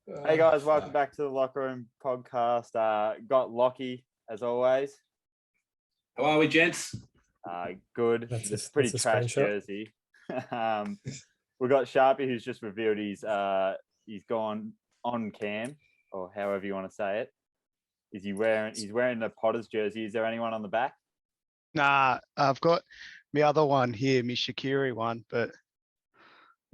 Hey guys, welcome back to the Locker Room podcast. Got Lockie as always. How are we, gents? Good. It's a pretty trash jersey. We got Sharpie, who's just revealed he's gone on cam, or however you want to say it. He's wearing the Potters jersey. Is there anyone on the back? Nah, I've got my other one here, my Shaqiri one, but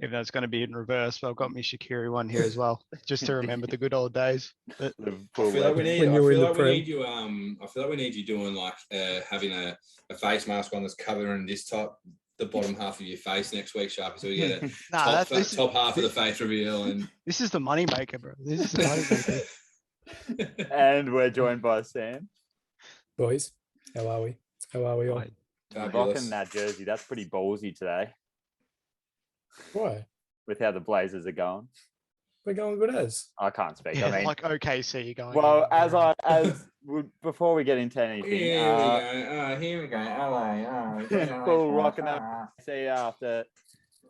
even though it's going to be in reverse, but I've got my Shaqiri one here as well, just to remember the good old days. But I feel like we need you doing like having a face mask on that's covering the bottom half of your face next week, Sharpie, so we get a top half of the face reveal. And this is the money maker, bro. This is the money maker. And we're joined by Sam. Boys, how are we? How are we all? Rocking that jersey. That's pretty ballsy today. Why? With how the Blazers are going. We're going good as. I can't speak. Yeah, I mean, like OKC, you're going. Well, before we get into anything, here we go. LA. Full rocking up. See, after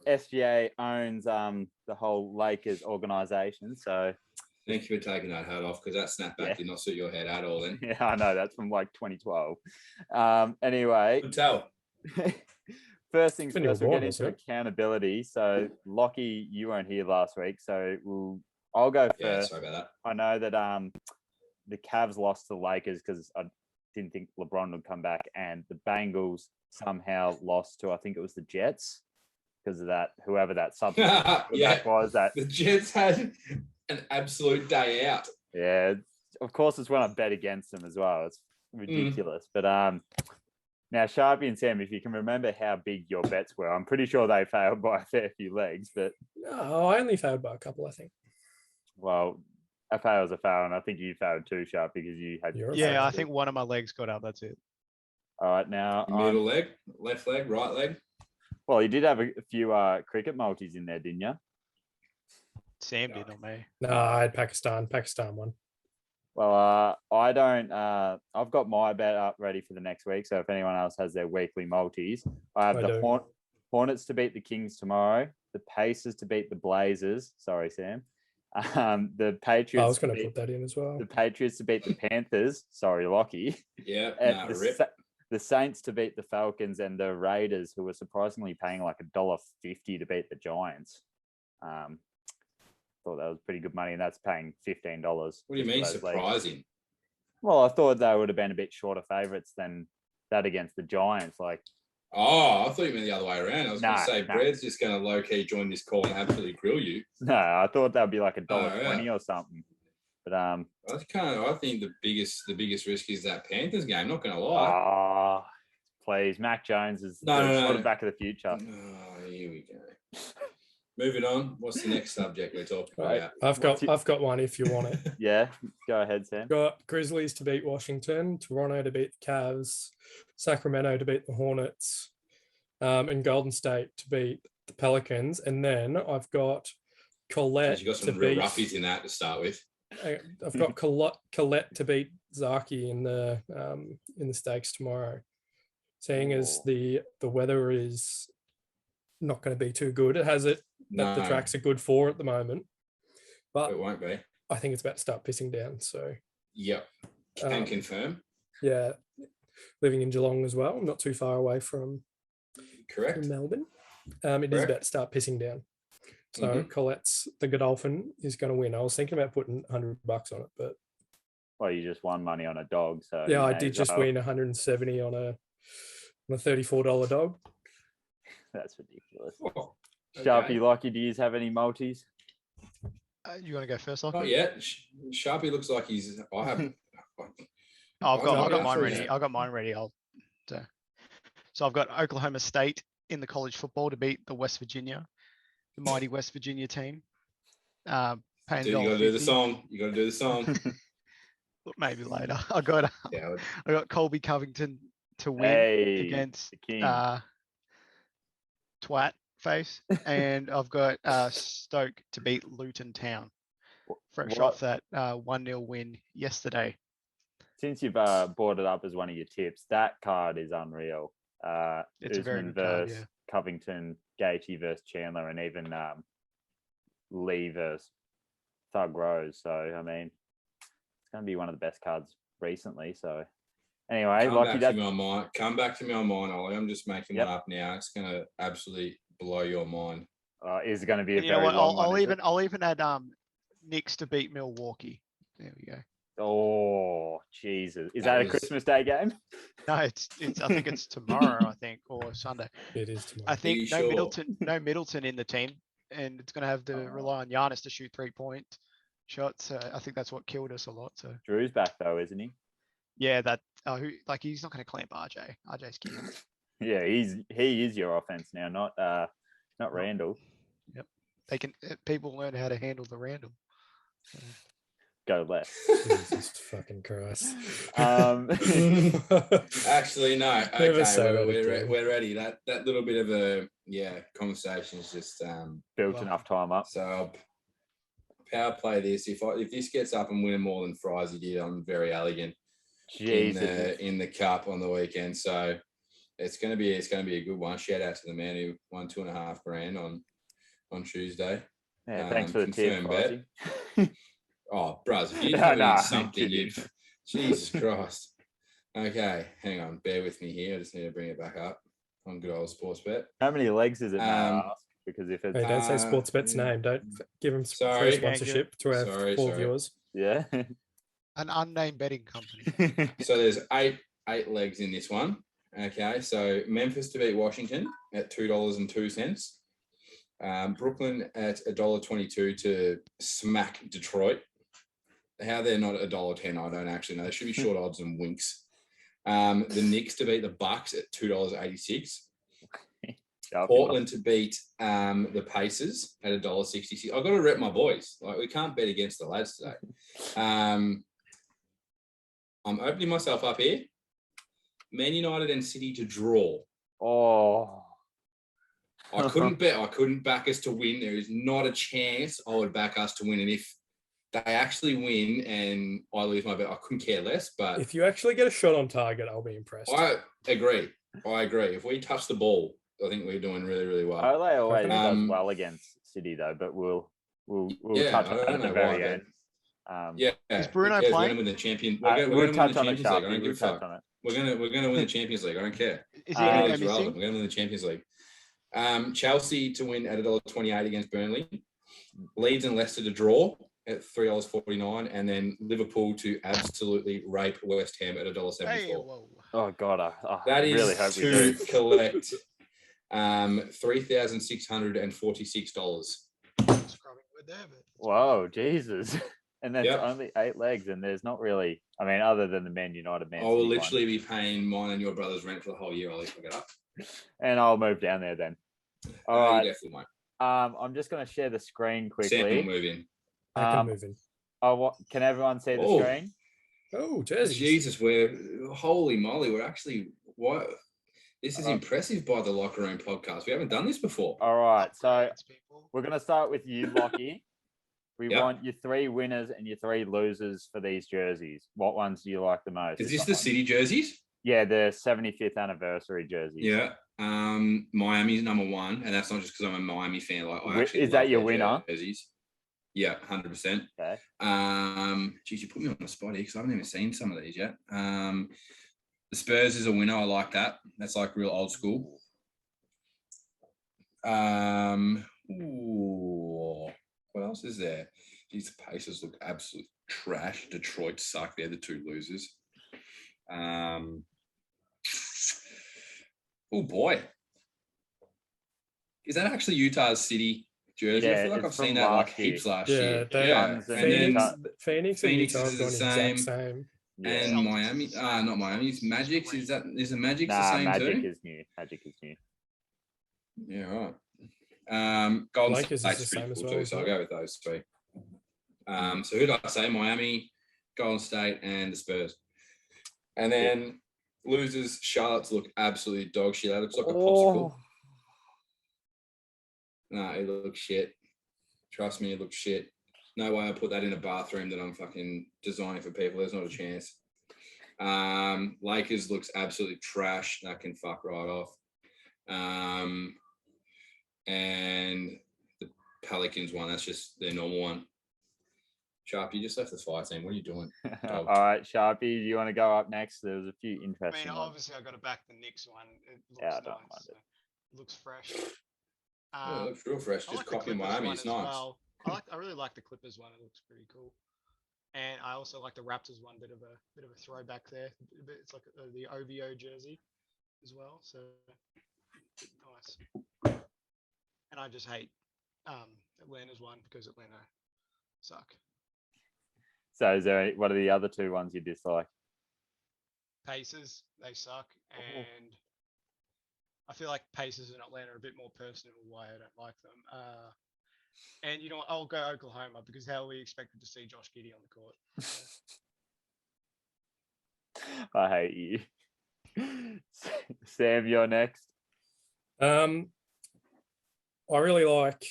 SGA owns the whole Lakers organization, so. Thank you for taking that hat off, because that snapback did not suit your head at all. Then. Yeah, I know, that's from like 2012. Anyway. Good tell. First things first, we'll get into accountability. So, Lockie, you weren't here last week, so I'll go first. Yeah, sorry about that. I know that the Cavs lost to the Lakers because I didn't think LeBron would come back, and the Bengals somehow lost to, I think it was the Jets, because of that, whoever that substitute was. The Jets had an absolute day out. Yeah, of course, it's when I bet against them as well. It's ridiculous. But now, Sharpie and Sam, if you can remember how big your bets were, I'm pretty sure they failed by a fair few legs. But no, I only failed by a couple, I think. Well, a fail's a fail, and I think you failed too, Sharpie, because you had. Yeah, I think one of my legs got out. That's it. All right, now middle leg, left leg, right leg. Well, you did have a few cricket multis in there, didn't you? Sam did, not me. No, I had Pakistan won. Well, I don't. I've got my bet up ready for the next week. So if anyone else has their weekly multis, I have the Hornets to beat the Kings tomorrow, the Pacers to beat the Blazers. Sorry, Sam. The Patriots. I was going to put that in as well. The Patriots to beat the Panthers. Sorry, Lockie. Yeah. The Saints to beat the Falcons, and the Raiders, who were surprisingly paying like $1.50 to beat the Giants. Thought that was pretty good money, and that's paying $15. What do you mean surprising? Leagues. Well, I thought they would have been a bit shorter favourites than that against the Giants. I thought you meant the other way around. I was going to say, Brad's just going to low-key join this call and absolutely grill you. No, I thought that would be like $1.20 or something. But I think the biggest risk is that Panthers game. Not going to lie. Please, Mac Jones is the quarterback of the future. Oh, here we go. Moving on. What's the next subject we're talking about? I've got one if you want it. Yeah, go ahead, Sam. Got Grizzlies to beat Washington, Toronto to beat the Cavs, Sacramento to beat the Hornets, and Golden State to beat the Pelicans. And then I've got Colette. You got some real roughies in that to start with. I've got Colette to beat Zaki in the stakes tomorrow. Seeing as the weather is not going to be too good. It has it that the tracks are good for at the moment, but it won't be. I think it's about to start pissing down. So yep, can confirm. Yeah, living in Geelong as well, not too far away from Melbourne. It is about to start pissing down. So Colette's the Godolphin is going to win. I was thinking about putting $100 on it, but you just won money on a dog. So yeah, I did just win 170 on a $34 dog. That's ridiculous. Oh, okay. Sharpie, Lockie, do you have any multis? You want to go first, Lockie? Oh, yeah. Sharpie looks like he's... I've got mine ready. I've got mine ready. So I've got Oklahoma State in the college football to beat the West Virginia, the mighty West Virginia team. Dude, you got to do the song. Maybe later. I got Colby Covington to win against Twat face, and I've got Stoke to beat Luton Town, fresh off that 1-0 win yesterday. Since you've brought it up as one of your tips, that card is unreal. It's Usman a very good versus card, Covington, Gaethje versus Chandler, and even Lee versus Thug Rose. So, I mean, it's going to be one of the best cards recently. So, anyway, come back to me on mine, Ollie. I'm just making one up now. It's going to absolutely blow your mind. Is it going to be a very long one? I'll even add Knicks to beat Milwaukee. There we go. Oh, Jesus. Is that a Christmas Day game? No, it's I think it's tomorrow, or Sunday. It is tomorrow. I think no Middleton in the team, and it's going to have to rely on Giannis to shoot 3-point shots. I think that's what killed us a lot. So Drew's back though, isn't he? Yeah, he's not going to clamp RJ. RJ's king. Yeah, he is your offense now, not Randall. Yep, people learn how to handle the Randall. So. Go left. Jesus fucking Christ. Actually, no. Okay, we're ready. That little bit of a conversation is just built enough time up. So I'll power play this. If this gets up and winning more than Frizy did, I'm very elegant in the cup on the weekend. So it's gonna be a good one. Shout out to the man who won $2,500 on Tuesday. Yeah, thanks for the tip, bet. Oh, bros, if you know something, Jesus Christ. Okay, hang on, bear with me here. I just need to bring it back up on good old Sportsbet. How many legs is it now? Because if it's don't say Sportsbet's name, don't give them free sponsorship to our all viewers. Yeah, an unnamed betting company. So there's eight legs in this one. Okay, so Memphis to beat Washington at $2.02. Brooklyn at $1.22 to smack Detroit. How they're not $1.10, I don't actually know. They should be short odds and winks. The Knicks to beat the Bucks at $2.86. Portland to beat the Pacers at $1.66. I've got to rep my boys. Like, we can't bet against the lads today. I'm opening myself up here. Man United and City to draw. Oh. I couldn't back us to win. There is not a chance I would back us to win. And if they actually win and I lose my bet, I couldn't care less. But if you actually get a shot on target, I'll be impressed. I agree. If we touch the ball, I think we're doing really, really well. Ole always does well against City though, but we'll touch on that at the very end. Is Bruno playing? Win the champion. We'll touch on it. We're gonna win the Champions League. I don't care. Is he going to We're gonna win the Champions League. Chelsea to win at $1.28 against Burnley. Leeds and Leicester to draw at $3.49, and then Liverpool to absolutely rape West Ham at $1.74. Hey, oh God, that is really hope to collect $3,646. Whoa, Jesus! And that's only 8 legs, and there's not really. I mean, other than the Man United, I will literally be paying mine and your brother's rent for the whole year. I'll pick it up, and I'll move down there then. All right. You definitely won't. I'm just going to share the screen quickly. Sample move in. I can move in. Can everyone see the screen? Oh, Jersey. Jesus, holy moly, we're actually what? This is impressive by the Locker Room podcast. We haven't done this before. All right, so we're going to start with you, Lockie. We want your 3 winners and your 3 losers for these jerseys. What ones do you like the most? Is this the City jerseys? Yeah, the 75th anniversary jerseys. Yeah. Miami's number 1, and that's not just because I'm a Miami fan. Like, is that your winner? Jerseys. Yeah, 100%. Okay. Geez, you put me on the spot here because I haven't even seen some of these yet. The Spurs is a winner. I like that. That's like real old school. What else is there? These Pacers look absolute trash. Detroit suck. They're the 2 losers. Oh boy, is that actually Utah's City jersey? I feel like I've seen that like heaps last year. Phoenix is the same. And Miami, not Miami's Magic's. Is the Magic's the same Magic too? Magic is new. Yeah, right. Golden Lakers State's is the same pretty as cool well, too, so I'll go with those 3. So who did I say? Miami, Golden State, and the Spurs. And then losers, Charlotte's look absolutely dog shit. It looks like a popsicle. No, it looks shit. Trust me, it looks shit. No way I put that in a bathroom that I'm fucking designing for people. There's not a chance. Lakers looks absolutely trash. That can fuck right off. And the Pelicans one, that's just their normal one. Sharp, you just left the fire team. What are you doing? All right, Sharpie, do you want to go up next? There was a few interesting ones. Obviously, I got to back the Knicks one. It looks nice. It looks fresh. It looks real fresh. Just copying Miami. It's nice. Well. I really like the Clippers one. It looks pretty cool. And I also like the Raptors one. Bit of a throwback there. It's like the OVO jersey as well. So nice. And I just hate Atlanta's one because Atlanta suck. So what are the other two ones you dislike? Pacers, they suck. And I feel like Pacers and Atlanta are a bit more personal why I don't like them. And you know what? I'll go Oklahoma because how are we expected to see Josh Giddey on the court? I hate you. Sam, you're next. I really like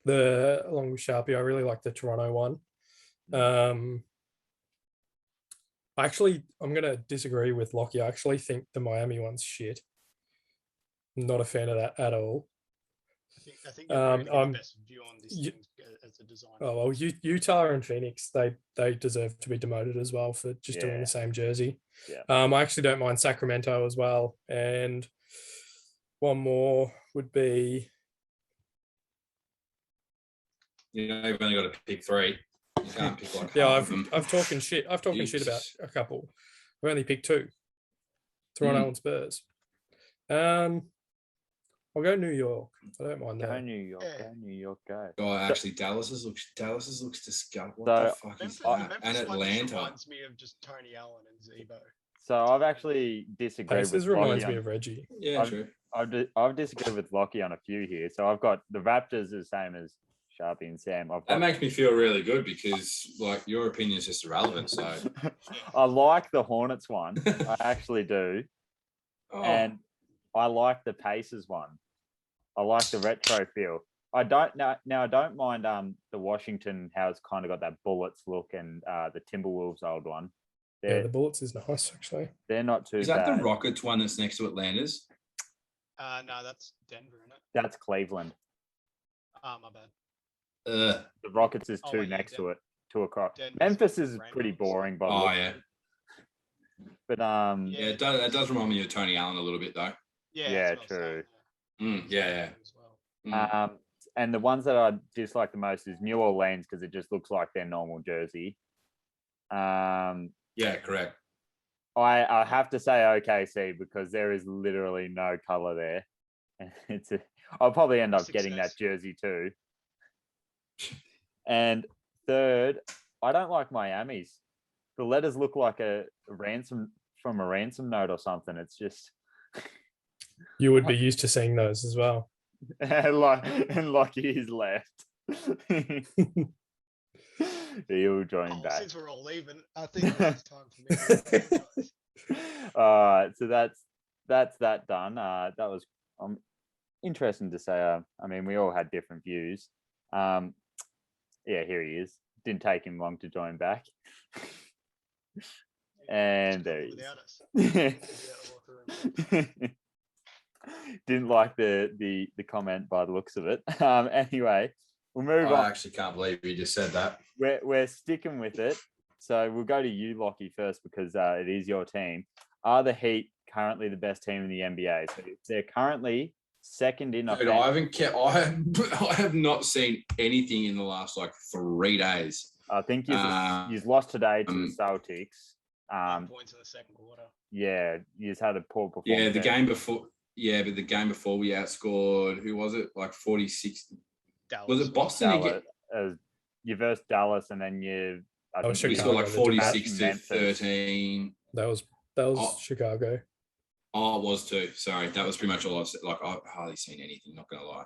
along with Sharpie, I really like the Toronto one. I'm going to disagree with Lockie. I actually think the Miami one's shit. I'm not a fan of that at all. I think you're the best view on this thing as a designer. Oh well, Utah and Phoenix, they deserve to be demoted as well for just doing the same jersey. Yeah. I actually don't mind Sacramento as well, and one more would be. You've only got to pick three. You can't pick like I've talking shit. I've talking shit about a couple. I've only picked two. Toronto and Spurs. I'll go New York. I don't mind that. Go New York. Go New York. Go. Oh, actually, Dallas's looks disgusting. What the fuck is that? And Atlanta reminds me of just Tony Allen and Zebo. So I've actually disagreed. This reminds me of Reggie. Yeah, true. I've disagreed with Lockie on a few here. So I've got the Raptors the same as Sharpie and Sam. That makes me feel really good because like your opinion is just irrelevant. So I like the Hornets one. I actually do. And I like the Pacers one. I like the retro feel. I don't mind the Washington, how it's kind of got that Bullets look, and the Timberwolves old one. The Bullets is nice actually. They're not too bad. Is that the Rockets one that's next to Atlanta's? No, that's Denver, isn't it? That's Cleveland. My bad. The Rockets is next to it, 2 o'clock. Memphis is pretty boring, by the way. Yeah. But it does remind me of Tony Allen a little bit though. Yeah, true. Yeah. And the ones that I dislike the most is New Orleans because it just looks like their normal jersey. Yeah, correct. I have to say OKC because there is literally no color there. I'll probably end up getting that jersey too. And third, I don't like Miami's. The letters look like a ransom from a ransom note or something. It's just. You would be used to seeing those as well. and Lockie is left. He'll join back. Since we're all leaving, I think it's time for me to all right, so that's that done. That was interesting to say. I mean, we all had different views. Yeah, here he is. Didn't take him long to join back. And there he is. Didn't like the comment by the looks of it. Anyway, we'll move on. I actually can't believe you just said that. We're sticking with it. So we'll go to you, Lockie, first because it is your team. Are the Heat currently the best team in the NBA? So they're currently second in. Dude, I have not seen anything in the last 3 days. I think you've lost today to the Celtics. 1 points in the second quarter. Yeah, you just had a poor performance. Yeah, the game before. Yeah, but the game before we outscored, who was it? 46. Dallas. Was it Boston again? You versed Dallas, and then we scored 46 to 13. That was Chicago. Oh, it was too. Sorry, that was pretty much all I've said. I've hardly seen anything. Not gonna lie.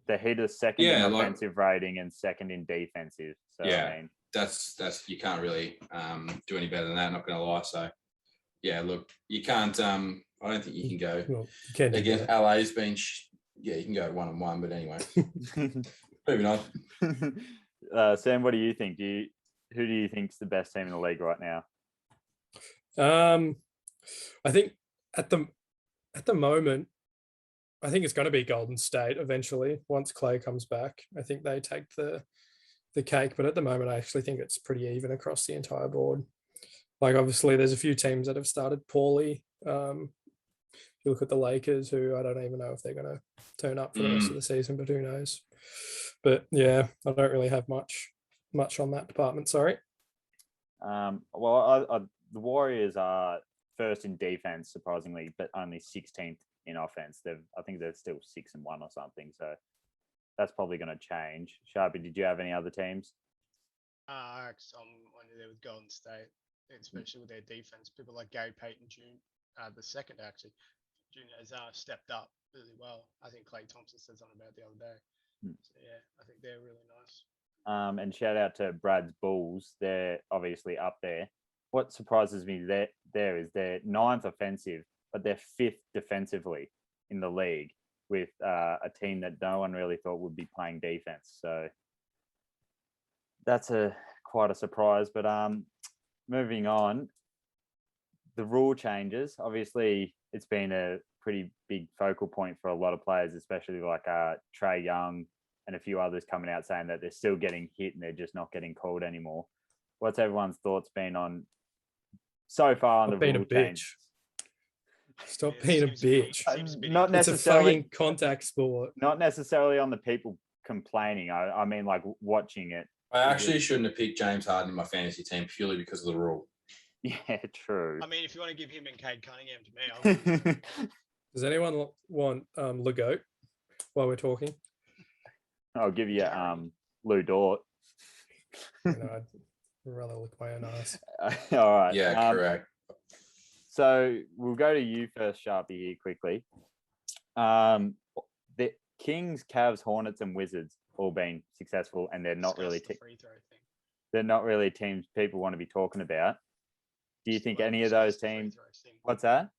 The Heat are second in offensive rating and second in defensive. So yeah, I mean, that's you can't really do any better than that. Not gonna lie. So yeah, look, you can't. I don't think you can go. Well, you can against LA's been. Yeah, you can go 1-1, but anyway. Moving on. Sam, what do you think? Who do you think's the best team in the league right now? I think at the moment, I think it's going to be Golden State eventually once Clay comes back. I think they take the the cake, but at the moment, I actually think it's pretty even across the entire board. Like, obviously, there's a few teams that have started poorly. If you look at the Lakers, who I don't even know if they're going to turn up for the rest of the season, but who knows? But yeah, I don't really have much on that department. Sorry. Well, the Warriors are first in defense, surprisingly, but only 16th in offense. I think they're still 6-1 or something. So that's probably going to change. Sharpie, did you have any other teams? I'm there with Golden State, especially with their defense. People like Gary Payton Jr., the second actually, Junior has stepped up really well. I think Klay Thompson said something about it the other day. So yeah, I think they're really nice. And shout out to Brad's Bulls. They're obviously up there. What surprises me there is they're 9th offensive, but they're 5th defensively in the league with a team that no one really thought would be playing defense. So that's quite a surprise. But moving on, the rule changes. Obviously, it's been a pretty big focal point for a lot of players, especially like Trae Young and a few others coming out saying that they're still getting hit and they're just not getting called anymore. What's everyone's thoughts been on so far on the rule change? Stop being a bitch. Not necessarily it's a fucking contact sport. Not necessarily on the people complaining. I mean, like watching it. I actually shouldn't have picked James Harden in my fantasy team purely because of the rule. Yeah, true. I mean, if you want to give him and Cade Cunningham to me, Does anyone want Legoat while we're talking? I'll give you Lou Dort. I'd rather lick my own ass. All right. Yeah, correct. So we'll go to you first, Sharpie, here quickly. The Kings, Cavs, Hornets, and Wizards all been successful, and they're not really they're not really teams people want to be talking about. Do you think any of those teams? What's that?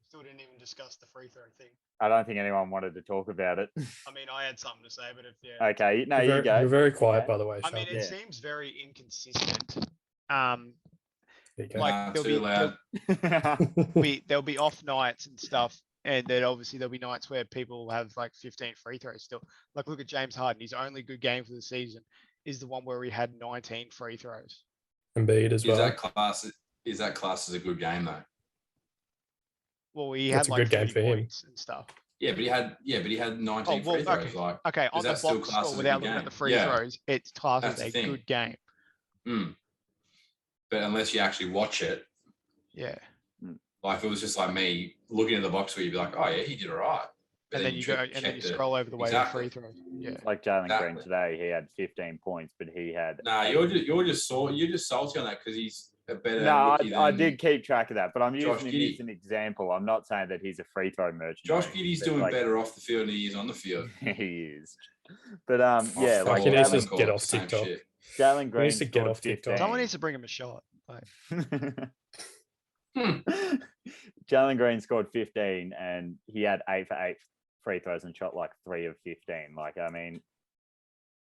Still didn't even discuss the free throw thing. I don't think anyone wanted to talk about it. I mean, I had something to say, but Okay, no, you go. You're very quiet, by the way. I mean, it seems very inconsistent. Like there'll be off nights and stuff, and then obviously there'll be nights where people will have like 15 free throws still. Like, look at James Harden. His only good game for the season is the one where he had 19 free throws. Embiid as well. Is that class as a good game though? Well, he had like a good game for him and stuff. Yeah, but he had 19 free throws. Okay, on the box score without looking at the free throws, it's classed as a good game. But unless you actually watch it, like if it was just like me looking at the box score, you'd be like, oh yeah, he did all right. And then you scroll over the way of free throws. Yeah, like Jalen Green today, he had 15 points, but he had. Nah, you're just salty on that because he's a better. No, I did keep track of that, but I'm using him as an example. I'm not saying that he's a free throw merchant. Josh Giddey's doing better off the field than he is on the field. He is, but yeah, like he needs to get off TikTok. Jalen Green needs to get off TikTok. Someone needs to bring him a shot. Jalen Green scored 15 and he had 8 for 8 free throws and shot like 3 of 15. Like, I mean,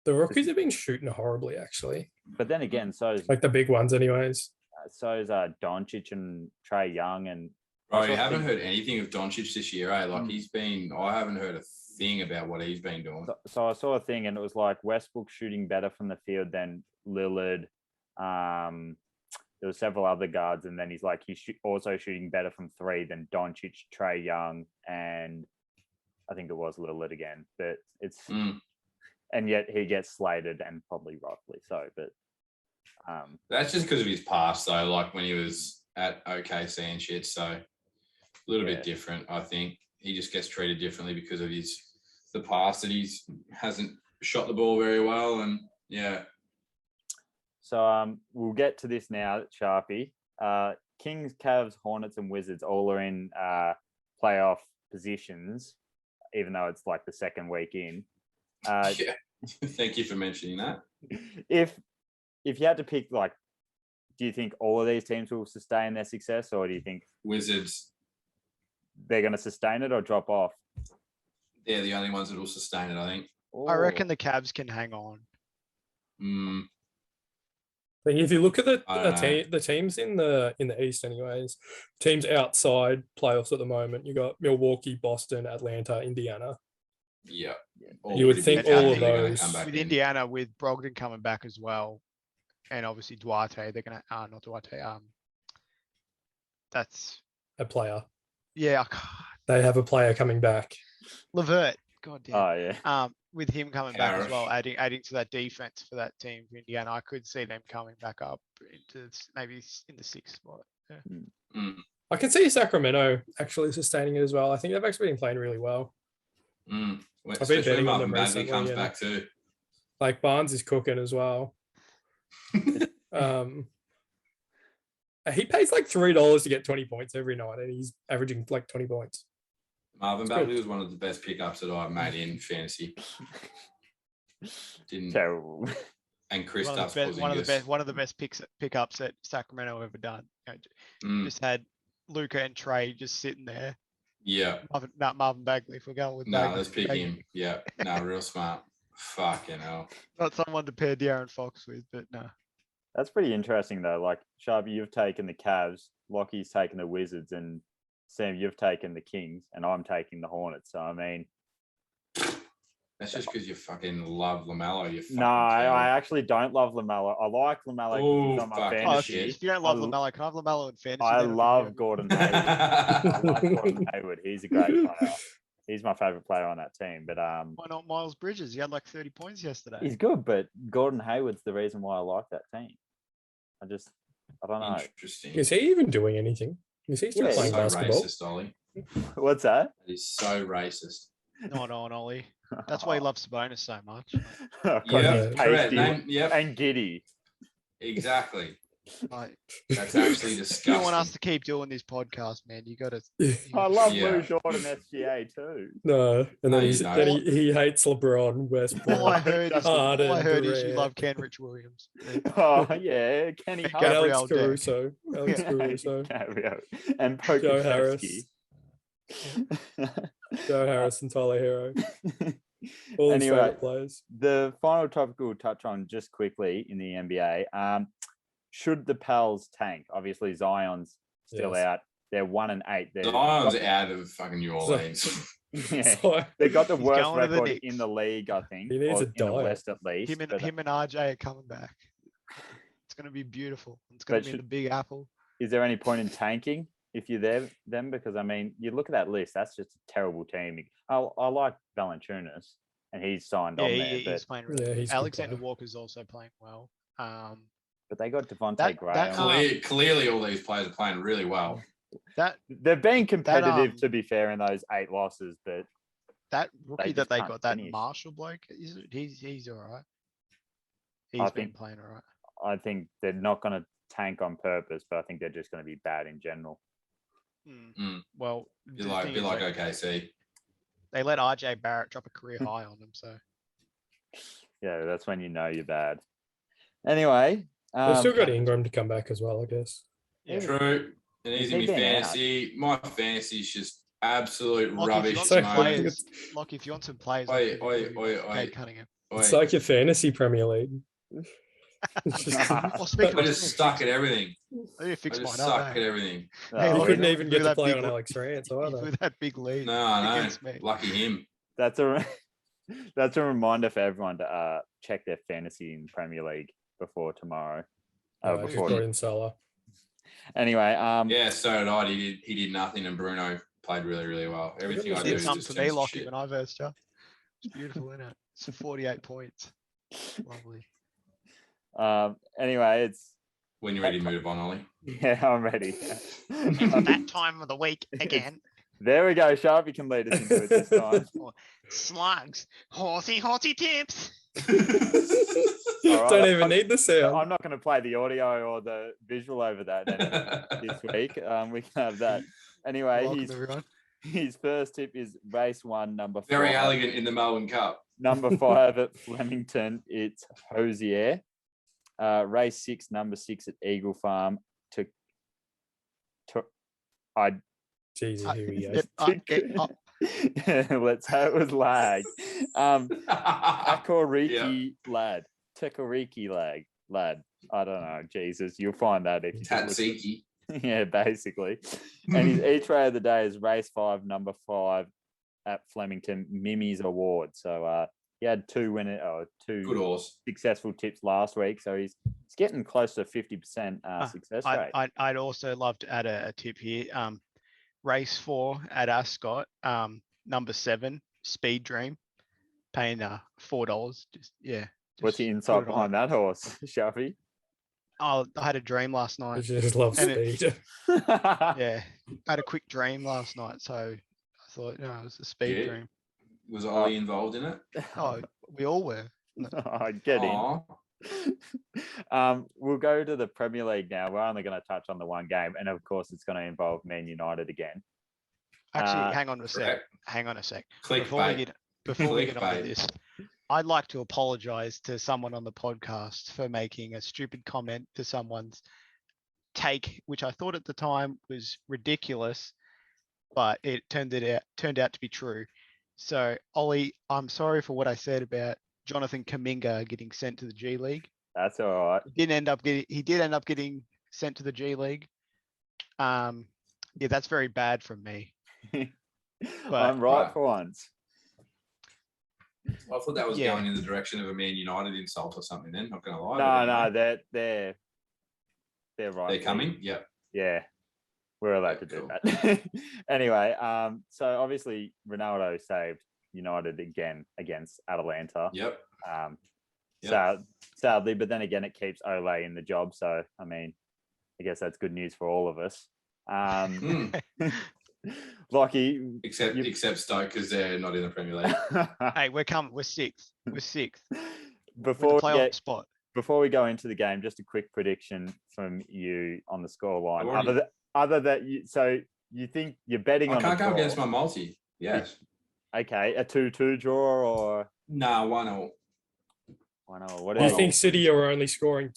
the rookies have been shooting horribly, actually. But then again, so's like the big ones, anyways. So's Doncic and Trae Young and. Bro, you haven't heard anything of Doncic this year, eh? Like I haven't heard a thing about what he's been doing. So I saw a thing and it was like Westbrook shooting better from the field than Lillard. There were several other guards, and then he's like he's also shooting better from 3 than Doncic, Trae Young, and I think it was Lillard again. But it's and yet he gets slated, and probably rightfully so. But that's just because of his past, though. Like when he was at OKC and shit, so a little bit different. I think he just gets treated differently because of the past that he's hasn't shot the ball very well, and yeah. So we'll get to this now, Sharpie. Kings, Cavs, Hornets, and Wizards all are in playoff positions, even though it's like the second week in. Yeah. Thank you for mentioning that. If you had to pick, like, do you think all of these teams will sustain their success, or do you think Wizards they're going to sustain it or drop off? They're the only ones that will sustain it, I think. I reckon the Cavs can hang on. But if you look at the teams in the East, anyways, teams outside playoffs at the moment, you got Milwaukee, Boston, Atlanta, Indiana. Yeah. You would think all of those with Indiana, with Brogdon coming back as well, and obviously Duarte, they're gonna not Duarte. That's a player. Yeah, they have a player coming back. Levert, God damn. Oh yeah. With him coming back as well, adding to that defense for that team for Indiana, I could see them coming back up into maybe in the 6th spot. Yeah. I could see Sacramento actually sustaining it as well. I think they've actually been playing really well. I've been betting on them recently. Comes back too. Like Barnes is cooking as well. He pays like $3 to get 20 points every night, and he's averaging like 20 points. Marvin Bagley was one of the best pickups that I've made in fantasy. Terrible. And Chris one of the best pickups that Sacramento ever done. Just had Luka and Trey just sitting there. Yeah. Marvin Bagley, if we're going with Bagley. Let's pick him. Yeah. No, real smart. Fucking hell. Not someone to pair De'Aaron Fox with, but no. That's pretty interesting though. Like Sharpie, you've taken the Cavs, Lockie's taken the Wizards, and Sam, you've taken the Kings, and I'm taking the Hornets. So I mean, that's just because you fucking love LaMelo. No, I actually don't love LaMelo. I like LaMelo. He's on my fantasy. If you don't love LaMelo, can I have LaMelo in fantasy? I love Gordon Hayward. I love Gordon Hayward. He's a great player. He's my favorite player on that team. But why not Miles Bridges? He had like 30 points yesterday. He's good, but Gordon Hayward's the reason why I like that team. I don't know. Interesting. Is he even doing anything? Is he still playing basketball? Racist, Ollie. What's that? It is so racist. Not on Ollie. That's why he loves Sabonis so much. Yeah, correct. And Giddy. Exactly. Like, that's actually disgusting. You want us to keep doing this podcast, man? You got to. I love Lou Jordan SGA too. No, and then he hates LeBron, Westbrook. All I heard is you love Kenrich Williams. Oh yeah, Kenny Hart, Alex Caruso, and Joe Harris. Joe Harris and Tyler Hero. All anyway, players. The final topic we'll touch on just quickly in the NBA. Should the Pels tank? Obviously, Zion's still out. They're 1-8. Zion's out of fucking New Orleans. They got the worst record in the league, I think. He needs a in the West at least. Him and RJ are coming back. It's going to be beautiful. It's going to be the Big Apple. Is there any point in tanking if you're them? Because I mean, you look at that list. That's just a terrible team. I like Valanciunas, and he's signed on there. He's playing really well. Alexander Walker's also playing well. But they got Devontae Graham. Clearly, all these players are playing really well. They're being competitive, to be fair, in those 8 losses. But that rookie that they got, that Marshall bloke, he's all right. He's been playing all right. I think they're not going to tank on purpose, but I think they're just going to be bad in general. Well, be like OKC. They let RJ Barrett drop a career high on them, so yeah, that's when you know you're bad. Anyway. They've still got Ingram to come back as well, I guess. Yeah. True. And he's in fantasy. My fantasy is just absolute rubbish. Like if you want some players, Cunningham. It's like your fantasy Premier League. I just stuck at everything. I just suck at everything. He couldn't even get to play on Alex Rance either. With that big lead. No. Lucky him. That's a reminder for everyone to check their fantasy in Premier League before tomorrow. Before in Salah. Anyway, so did I. He did nothing, and Bruno played really, really well. Everything I do is just for me, Lockie, when I versed you. It's beautiful, isn't it? It's 48 points. Lovely. Anyway, it's when you're ready to move on, Ollie. Yeah, I'm ready. That time of the week again. There we go. Sharpie can lead us into it this time. Slugs. Horsey tips. Don't even need the sound. I'm not going to play the audio or the visual over that this week. We can have that. Anyway, his first tip is race 1, number 5. Very elegant in the Melbourne Cup. Number 5 at Flemington, it's Hosier. Race 6, number 6 at Eagle Farm. Jesus, here we go. Let's hope it was lag. Takoriki lad. I don't know. Jesus, you'll find that if you Tatsiki. Yeah, basically. And his each way of the day is race 5, number 5 at Flemington, Mimi's Award. So he had two Good horse. successful tips last week. So he's getting close to 50% success rate. I'd also love to add a tip here. Race 4 at Ascot, number 7, Speed Dream, paying $4. What's the insight behind that horse, Sharpie? Oh, I had a dream last night. I just love speed. I had a quick dream last night, so I thought, it was a speed dream. Was Ollie involved in it? Oh, we all were. Get in. We'll go to the Premier League now. We're only going to touch on the one game, and of course, it's going to involve Man United again. Actually, hang on a sec. Hang on a sec. Before we get on to this, I'd like to apologise to someone on the podcast for making a stupid comment to someone's take, which I thought at the time was ridiculous, but it turned out to be true. So, Ollie, I'm sorry for what I said about Jonathan Kuminga getting sent to the G League. That's all right. He did end up getting sent to the G League. That's very bad from me. But I'm right for once. I thought that was going in the direction of a Man United insult or something. Then, not going to lie. No, they're right. They're coming. Yep. Yeah, we're allowed to do that. Anyway, so obviously Ronaldo saved United again against Atalanta. Yep. Sadly, but then again, it keeps Ole in the job. So I mean, I guess that's good news for all of us. Lockie, except Stoke because they're not in the Premier League. Hey, we're coming. We're sixth. Before we go into the game, just a quick prediction from you on the scoreline. Other that you think you're betting on? I can't go against my multi. Yes. Okay, a 2-2 draw or no 1-1. 1-1. What do you think City are only scoring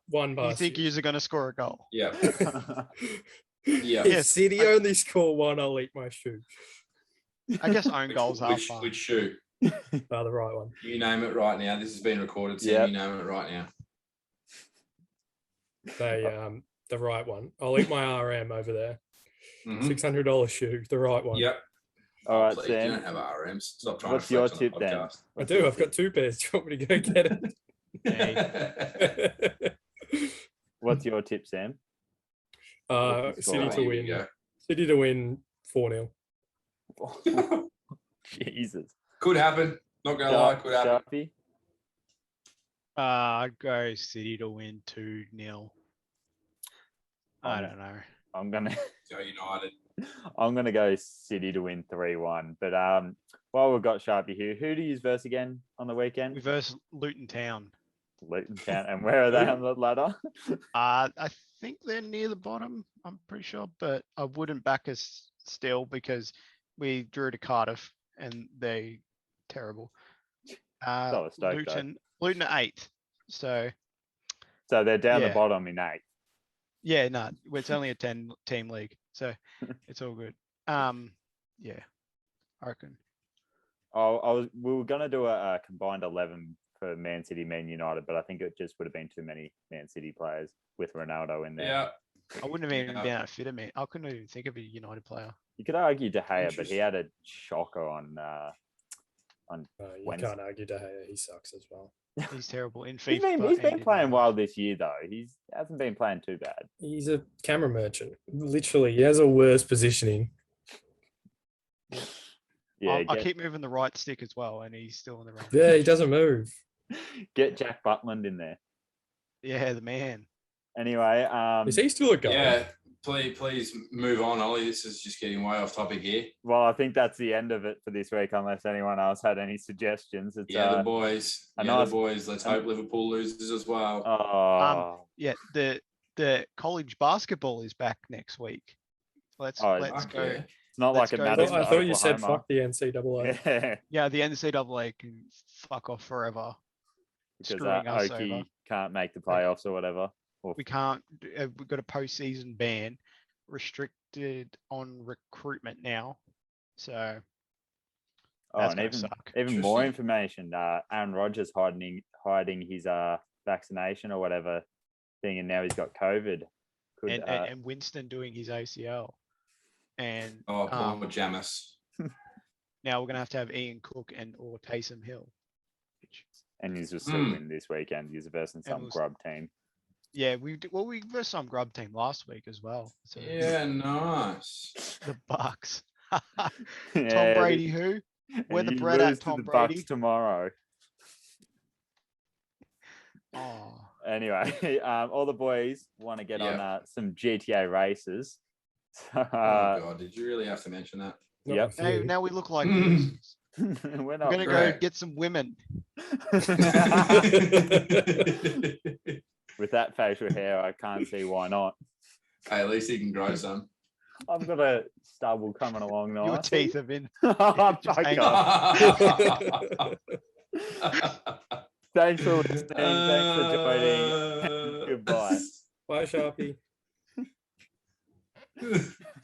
one? You think you're going to score a goal? Yeah. If City only score one, I'll eat my shoe. I guess own goals are fun. Which shoe? The right one. You name it right now. This has been recorded, so you name it right now. The right one. I'll eat my RM over there. $600 shoe, the right one. Yep. All right, please, Sam. You don't have RMs. Stop trying What's to your tip then? I do. I've got 2 pairs. Do you want me to go get it? What's your tip, Sam? City to win. City to win 4-0. Jesus. Could happen. Not gonna lie. Could happen. Sharpie? I'd go City to win 2-0. I don't know. I'm gonna go United. I'm gonna go City to win 3-1. But while we've got Sharpie here, who do you verse again on the weekend? We verse Luton Town. Luton Town, and where are they on the ladder? I think they're near the bottom. I'm pretty sure, but I wouldn't back us still because we drew to Cardiff and they terrible. Luton at 8th. So they're down the bottom in 8th. Yeah, no, it's only a 10-team league, so it's all good. I reckon. We were gonna do a combined 11 for Man City, Man United, but I think it just would have been too many Man City players with Ronaldo in there. Yeah, I wouldn't have even been able to fit him in. I couldn't even think of a United player. You could argue De Gea, but he had a shocker on you can't argue De Gea. He sucks as well. He's terrible in FIFA. He's been playing well this year, though. He hasn't been playing too bad. He's a camera merchant. Literally, he has a worse positioning. Yeah, I keep moving the right stick as well, and he's still in the right. Yeah, he doesn't move. Get Jack Butland in there. Yeah, the man. Anyway, is he still a guy? Yeah, please move on, Ollie. This is just getting way off topic here. Well, I think that's the end of it for this week, unless anyone else had any suggestions. It's, the boys. The boys. Let's hope Liverpool loses as well. The college basketball is back next week. Let's go. It's not like it matters. I thought you said fuck the NCAA. Yeah, the NCAA can fuck off forever. Because Okie can't make the playoffs or whatever. We can't. We've got a postseason ban, restricted on recruitment now. So. And even more information. Aaron Rodgers hiding his vaccination or whatever thing, and now he's got COVID. And Winston doing his ACL. And poor Jamis. Now we're going to have Ian Cook and or Taysom Hill. And he's just still win this weekend. He's versus some grub team. Yeah, we versed some grub team last week as well. So yeah, nice. The Bucks. Tom Brady, who? Where the bread at, Tom Brady? Bucks tomorrow. Oh. Anyway, all the boys want to get on some GTA races. Oh God, did you really have to mention that? Yep. Now we look like losers. We're going to go get some women. With that facial hair, I can't see why not. Hey, at least he can grow some. I've got a stubble coming along now. Your teeth have been. Thanks for listening. Thanks for joining. Goodbye. Bye, Sharpie.